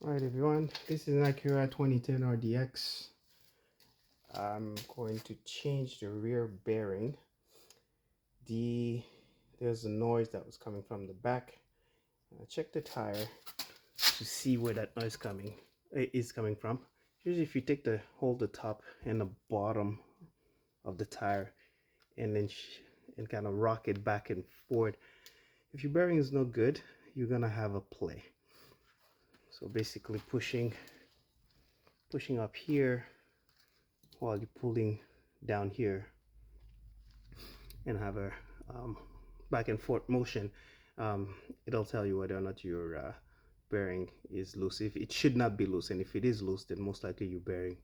Alright everyone, this is an Acura 2010 RDX. I'm going to change the rear bearing. There's a noise that was coming from the back. I checked the tire to see where that noise is coming from. Usually if you hold the top and the bottom of the tire and then kind of rock it back and forth, if your bearing is no good, you're gonna have a play. So basically pushing up here while you're pulling down here and have a back and forth motion, it'll tell you whether or not your bearing is loose. If it should not be loose, and if it is loose, then most likely your bearing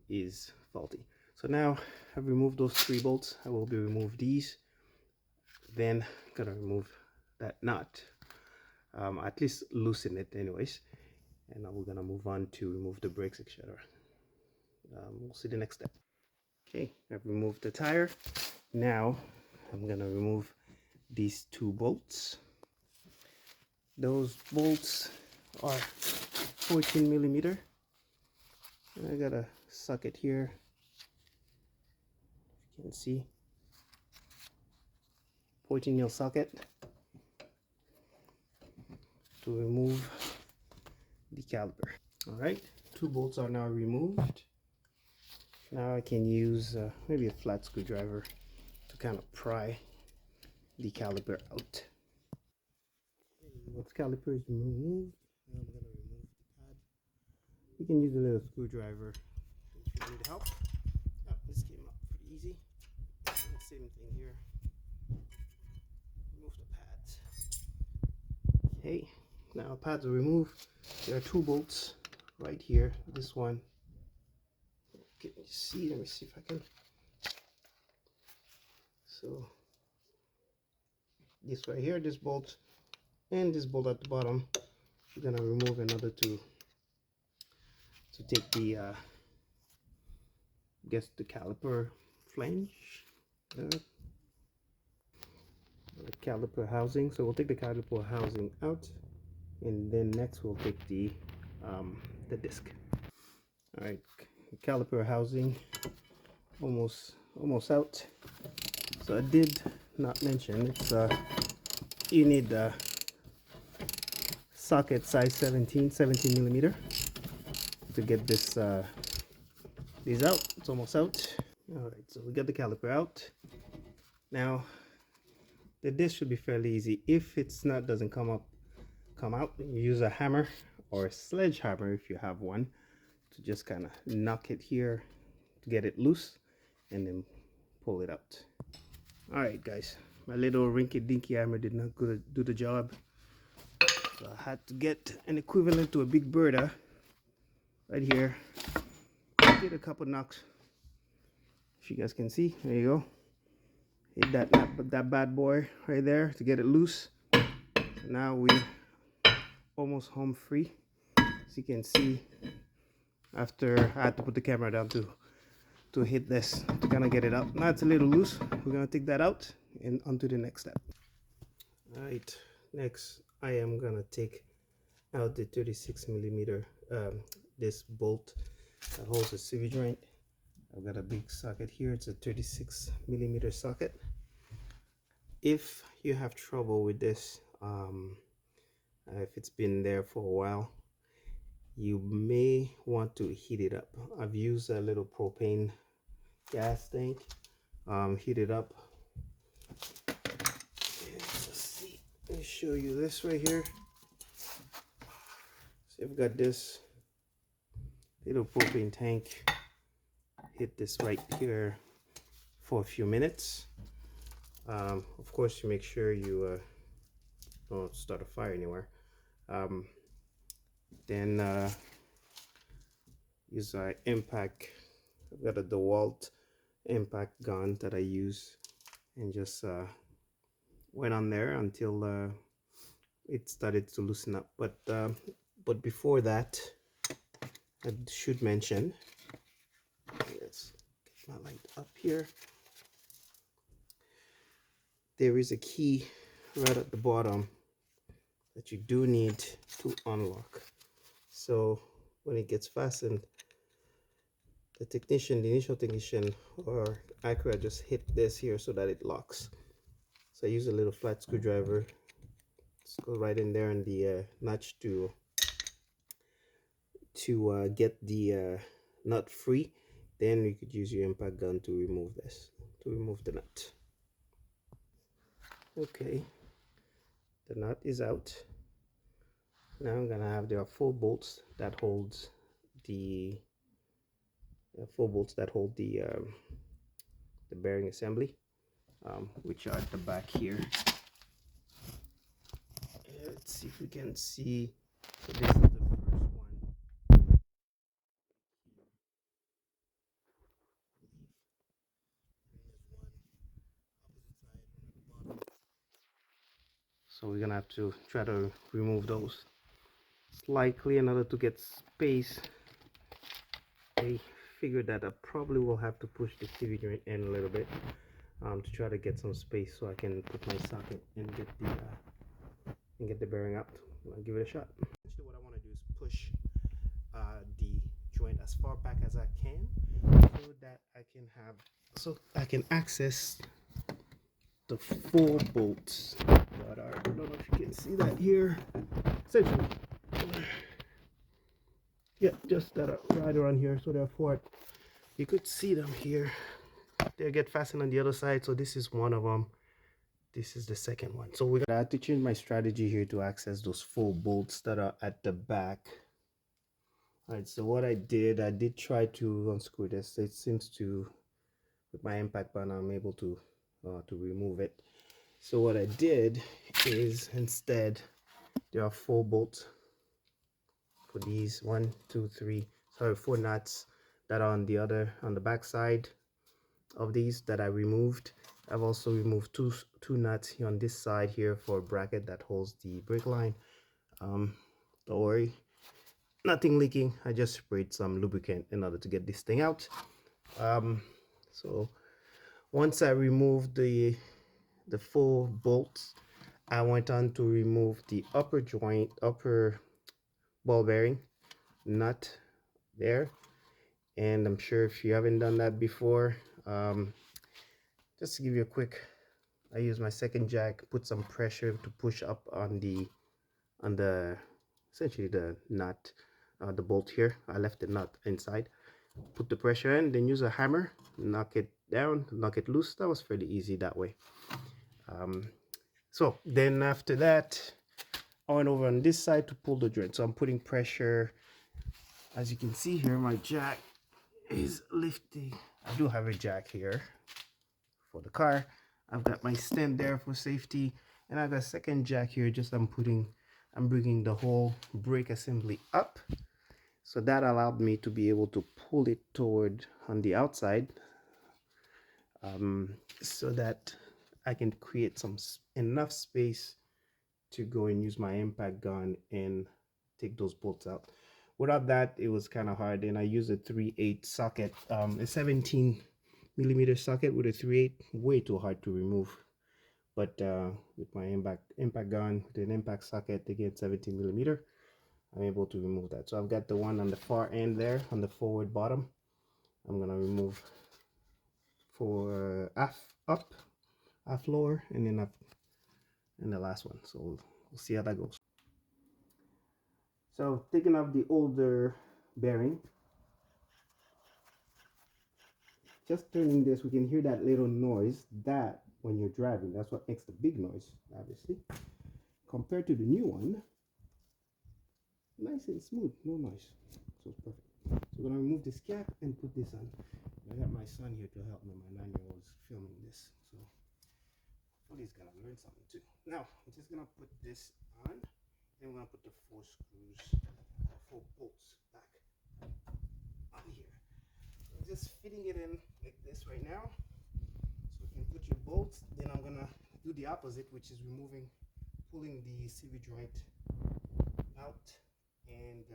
is faulty. So now I've removed those 3 bolts. I will remove these, then I'm gonna remove that nut, at least loosen it anyways, and now we're gonna move on to remove the brakes, etc. We'll see the next step. Okay, I've removed the tire. Now I'm gonna remove these 2 bolts. Those bolts are 14 millimeter. I got a socket here, you can see 14 mil socket to remove the caliper. All right, 2 bolts are now removed. Now I can use maybe a flat screwdriver to kind of pry the caliper out. Once caliper is removed, now I'm going to remove the pad. You can use a little screwdriver if you need help. Oh, this came up pretty easy. Same thing here. Remove the pads. Okay, now pads are removed. There are 2 bolts right here. This one, can you see? Let me see if I can. So this right here, this bolt, and this bolt at the bottom. We're gonna remove in order to take the the caliper flange, the caliper housing. So we'll take the caliper housing out, and then next we'll take the disc. All right, caliper housing almost out. So I did not mention it's you need the socket size 17 millimeter to get this these out. It's almost out. All right, so we got the caliper out. Now the disc should be fairly easy. If it's not doesn't come out, you use a hammer or a sledgehammer if you have one to just kind of knock it here to get it loose and then pull it out. All right guys, my little rinky-dinky hammer did not do the job, so I had to get an equivalent to a big birder right here. Did a couple knocks, if you guys can see. There you go. Hit that bad boy right there to get it loose. Now we almost home free. As you can see, after I had to put the camera down to hit this to kind of get it out. Now it's a little loose. We're gonna take that out and onto the next step. All right, next I am gonna take out the 36 millimeter this bolt that holds the CV joint. I've got a big socket here. It's a 36 millimeter socket. If you have trouble with this, if it's been there for a while, you may want to heat it up. I've used a little propane gas tank, heat it up. Let's see, let me show you this right here. So I've got this little propane tank. Hit this right here for a few minutes. Of course, you make sure you don't start a fire anywhere. Then use an impact. I've got a DeWalt impact gun that I use, and just went on there until it started to loosen up. But before that, I should mention, let's get my light up here. There is a key right at the bottom that you do need to unlock. So when it gets fastened, the initial technician or Acura just hit this here so that it locks. So I use a little flat screwdriver. Just go right in there in the notch to get the nut free. Then you could use your impact gun to remove the nut. Okay, the nut is out. Now I'm gonna have there are four bolts that holds the the bearing assembly, which are at the back here. Let's see if we can see. So this is the first one. So we're gonna have to try to remove those. It's likely in order to get space. I figured that I probably will have to push the TV joint in a little bit to try to get some space so I can put my socket and get the bearing out. I'll give it a shot. Actually, what I want to do is push the joint as far back as I can so I can access the four bolts that are, I don't know if you can see that here, essentially, yeah, just that are right around here. So therefore you could see them here. They get fastened on the other side. So this is one of them. This is the second one. So I had to change my strategy here to access those four bolts that are at the back. All right, so what I did try to unscrew this. It seems to, with my impact gun, I'm able to remove it. So what I did is, instead, there are four bolts for these, 4 nuts that are on the back side of these that I removed. I've also removed two nuts here on this side here for a bracket that holds the brake line. Don't worry, nothing leaking. I just sprayed some lubricant in order to get this thing out. So once I removed the four bolts, I went on to remove the upper ball bearing nut there. And I'm sure if you haven't done that before, just to give you a quick, I use my second jack, put some pressure to push up on the essentially the nut, the bolt here. I left the nut inside, put the pressure in, then use a hammer, knock it down, knock it loose. That was fairly easy that way. So then after that, I went over on this side to pull the joint. So I'm putting pressure. As you can see here, my jack is lifting. I do have a jack here for the car. I've got my stand there for safety, and I've got a second jack here. I'm bringing the whole brake assembly up, so that allowed me to be able to pull it toward on the outside, so that I can create enough space to go and use my impact gun and take those bolts out. Without that, it was kind of hard, and I used a 3/8 socket, a 17mm socket with a 3/8, way too hard to remove. But with my impact gun, with an impact socket, again 17mm, I'm able to remove that. So I've got the one on the far end there on the forward bottom. I'm gonna remove for up, half lower, and then up in the last one. So we'll see how that goes. So taking off the older bearing, just turning this, we can hear that little noise. That when you're driving, that's what makes the big noise, obviously. Compared to the new one, nice and smooth, no noise. So it's perfect. So we're gonna remove this cap and put this on. I got my son here to help me. My 9-year-old is filming this, so hopefully he's gonna learn something too. Now I'm just gonna put this on, and we're gonna put the 4 bolts back on here. I'm just fitting it in like this right now, so you can put your bolts. Then I'm gonna do the opposite, which is pulling the CV joint out and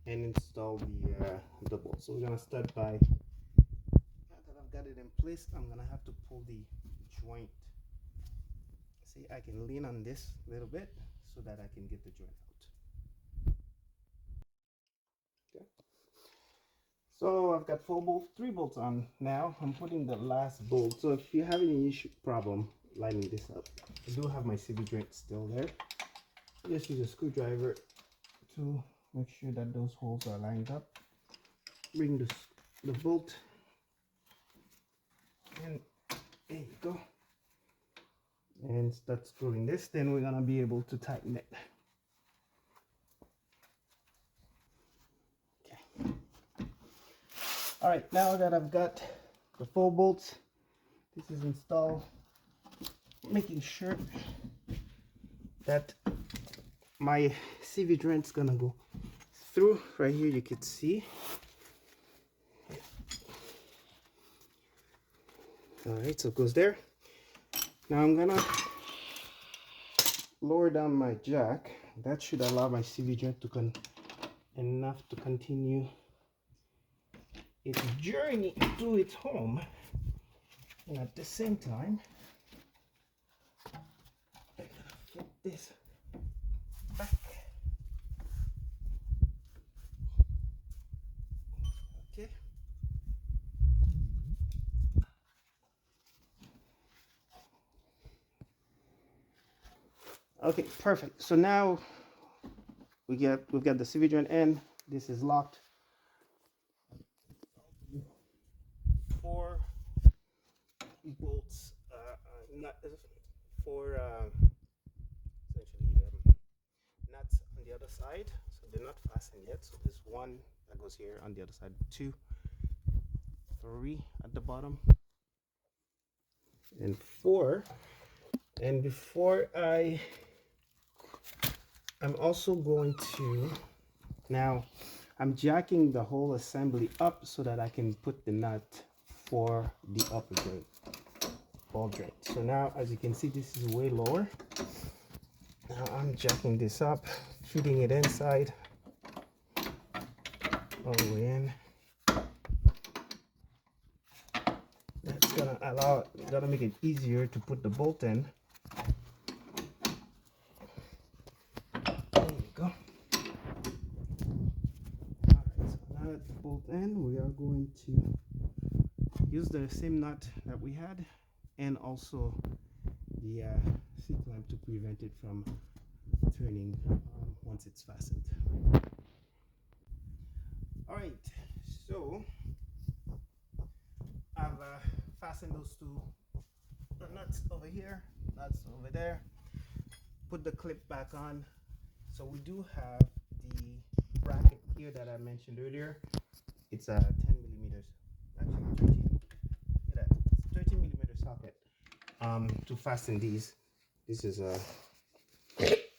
install the bolt. So we're gonna start by, now that I've got it in place, I'm gonna have to pull the joint. See, I can lean on this a little bit so that I can get the joint out. So I've got three bolts on now. I'm putting the last bolt. So if you have any problem lining this up, I do have my CV joint still there. Just use a screwdriver to make sure that those holes are lined up. Bring the bolt, and there you go. And start screwing this. Then we're gonna be able to tighten it. Okay. All right, now that I've got the 4 bolts, this is installed, making sure that my CV joint's gonna go through. Right here you can see. All right, so it goes there. Now I'm gonna lower down my jack. That should allow my CV joint to enough to continue its journey to its home. And at the same time, I'm gonna flip this back. Okay. Okay, perfect. So now we've got the CV joint in. This is locked. 4 bolts, not 4 essentially nuts on the other side. So they're not fastened yet. So there's 1 that goes here on the other side. 2, 3 at the bottom, and 4. And before I'm also going to, now I'm jacking the whole assembly up so that I can put the nut for the upper joint, ball joint. So now, as you can see, this is way lower. Now I'm jacking this up, feeding it inside, all the way in. That's gonna make it easier to put the bolt in. There you go. Alright, so now that the bolt in, we are going to use the same nut that we had, and also the C-clamp to prevent it from turning once it's fastened. Alright, so I've fastened those 2 nuts over here, nuts over there, put the clip back on. So we do have the bracket here that I mentioned earlier. It's a 10 millimeters, actually 13. Look at that, it's a 13 millimeter socket to fasten these. This is a,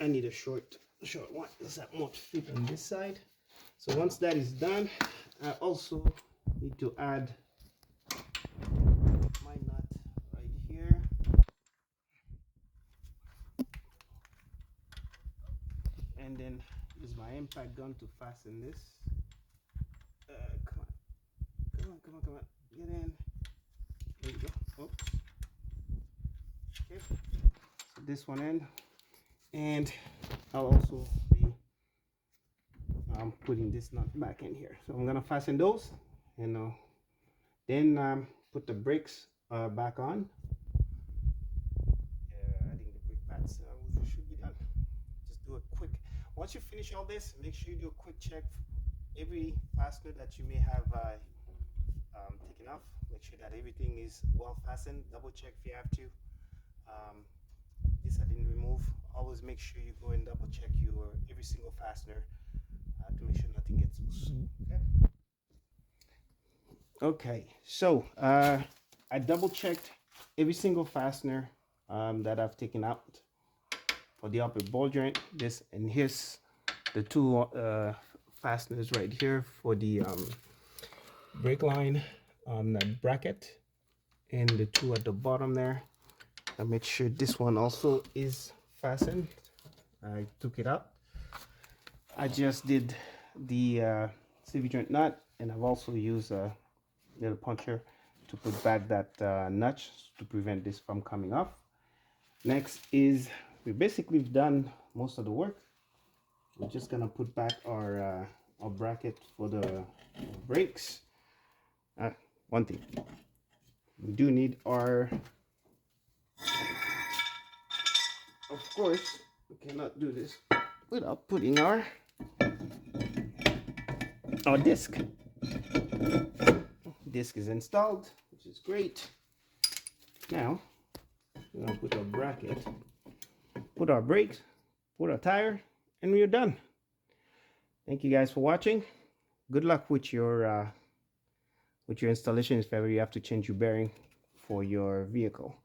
I need a short one. Does that won't fit on this side. So once that is done, I also need to add my nut right here. And then use my impact gun to fasten this. Come on, get in. There you go. Oops. Okay, so this one in, and I'll also be putting this nut back in here. So I'm gonna fasten those, and then put the brakes back on. Adding the brake pads should be done. Just do a quick. Once you finish all this, make sure you do a quick check. Every fastener that you may have taken off, make sure that everything is well fastened. Double check if you have to. This I didn't remove. Always make sure you go and double check your every single fastener to make sure nothing gets loose. Okay, so I double checked every single fastener that I've taken out for the upper ball joint. This, and here's the 2 fasteners right here for the brake line that bracket, and the 2 at the bottom there. I made sure this one also is fastened. I took it out. I just did the CV joint nut, and I've also used a little puncher to put back that nut to prevent this from coming off. Next is, we basically done most of the work. We're just gonna put back our bracket for the brakes. One thing, we do need our, of course, we cannot do this without putting our disc. Disc is installed, which is great. Now we're gonna put our bracket, put our brakes, put our tire, and we're done. Thank you guys for watching. Good luck with your installation if ever you have to change your bearing for your vehicle.